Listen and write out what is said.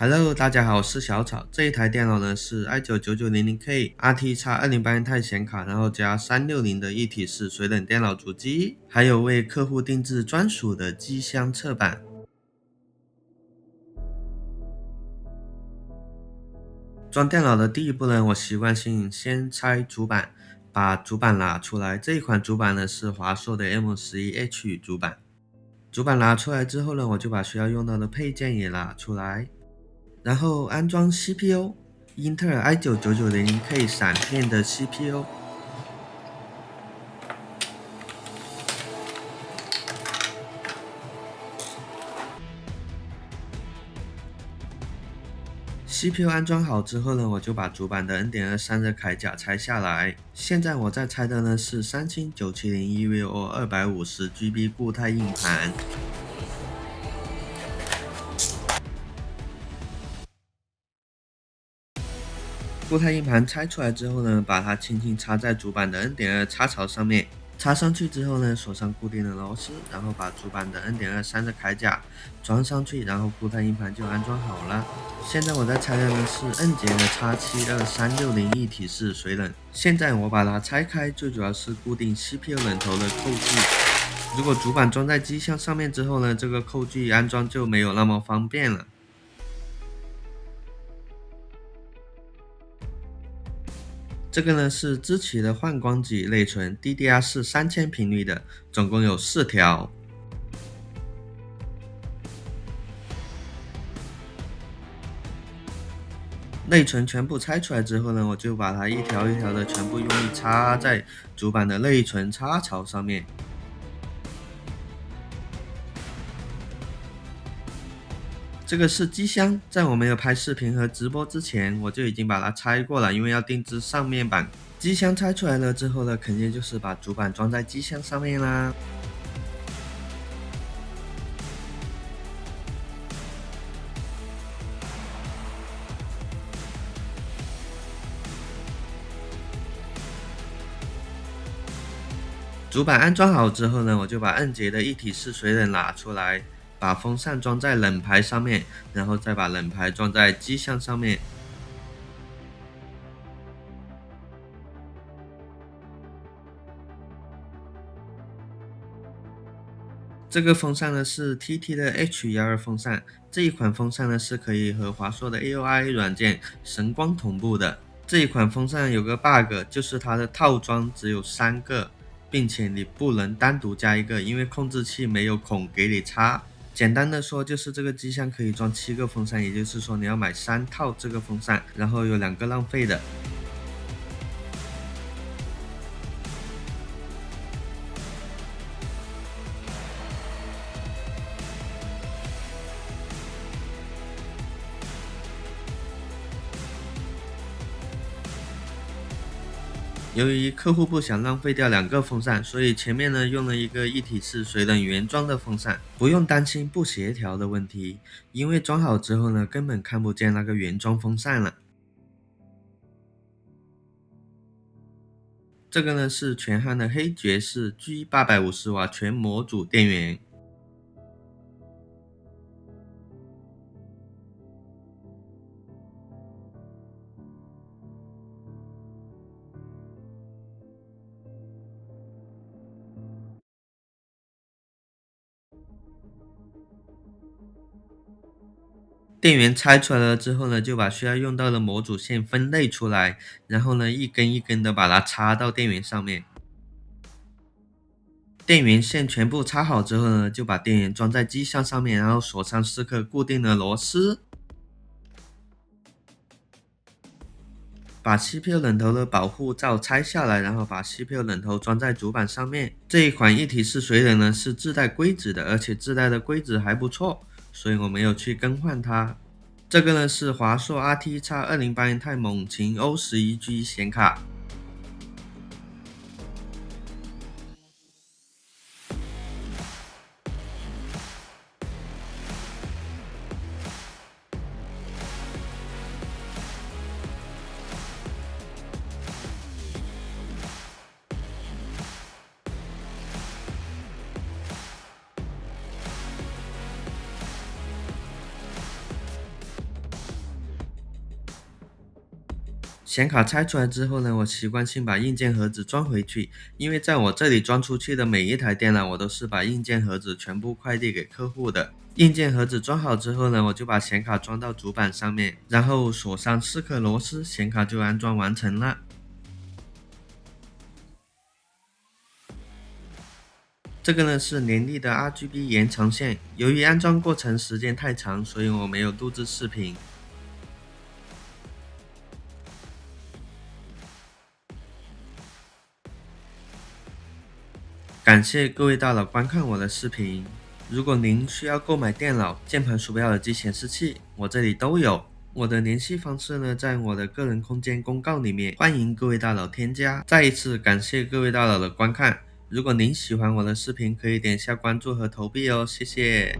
Hello，大家好，我是小草。这一台电脑呢是 i9-9900K RTX 2080钛显卡，然后加360的一体式水冷电脑主机，还有为客户定制专属的机箱侧板。装电脑的第一步呢，我习惯性先拆主板，把主板拿出来。这一款主板呢是华硕的 M11H 主板。主板拿出来之后呢，我就把需要用到的配件也拿出来。然后安装 CPU， 英特尔 i9-9900K 闪片的 CPU。CPU 安装好之后呢，我就把主板的 N.2 散热铠甲拆下来。现在我在拆的呢是三星970 EVO 250GB 固态硬盘。固态硬盘拆出来之后呢，把它轻轻插在主板的 N.2 插槽上面，插上去之后呢，锁上固定的螺丝，然后把主板的 N.2 散热铠甲装上去，然后固态硬盘就安装好了。现在我在拆的呢是 N 捷的 X72360一体式水冷。现在我把它拆开，最主要是固定 CPU 冷头的扣具。如果主板装在机箱上面之后呢，这个扣具安装就没有那么方便了。这个呢是知奇的幻光级内存 DDR4 3000频率的，总共有4条。内存全部拆出来之后呢，我就把它一条一条的全部用力插在主板的内存插槽上面。这个是机箱，在我没有拍视频和直播之前，我就已经把它拆过了，因为要定制上面板。机箱拆出来了之后呢，肯定就是把主板装在机箱上面啦。主板安装好之后呢，我就把N捷的一体式水冷拿出来，把风扇装在冷排上面，然后再把冷排装在机箱上面。这个风扇呢是 TT 的 H12 风扇，这一款风扇呢是可以和华硕的 AOI 软件神光同步的。这一款风扇有个 bug， 就是它的套装只有3个，并且你不能单独加一个，因为控制器没有孔给你插。简单的说，就是这个机箱可以装7个风扇，也就是说你要买3套这个风扇，然后有2个浪费的。由于客户不想浪费掉2个风扇，所以前面呢用了一个一体式水冷原装的风扇，不用担心不协调的问题，因为装好之后呢根本看不见那个原装风扇了。这个呢是全汉的黑爵士 G850 瓦全模组电源。电源拆出来了之后呢，就把需要用到的模组线分类出来，然后呢一根一根的把它插到电源上面。电源线全部插好之后呢，就把电源装在机箱上面，然后锁上4颗固定的螺丝。把 CPU 冷头的保护罩拆下来，然后把 CPU 冷头装在主板上面。这一款一体式水冷呢是自带硅脂的，而且自带的硅脂还不错，所以我没有去更换它。这个呢是华硕 RTX 2080钛猛禽 O11G 显卡。显卡拆出来之后呢，我习惯性把硬件盒子装回去，因为在我这里装出去的每一台电脑，我都是把硬件盒子全部快递给客户的。硬件盒子装好之后呢，我就把显卡装到主板上面，然后锁上4颗螺丝，显卡就安装完成了。这个呢是联力的 RGB 延长线，由于安装过程时间太长，所以我没有录制视频。感谢各位大佬观看我的视频。如果您需要购买电脑、键盘、鼠标、耳机、显示器，我这里都有。我的联系方式呢，在我的个人空间公告里面，欢迎各位大佬添加。再一次感谢各位大佬的观看。如果您喜欢我的视频，可以点下关注和投币哦，谢谢。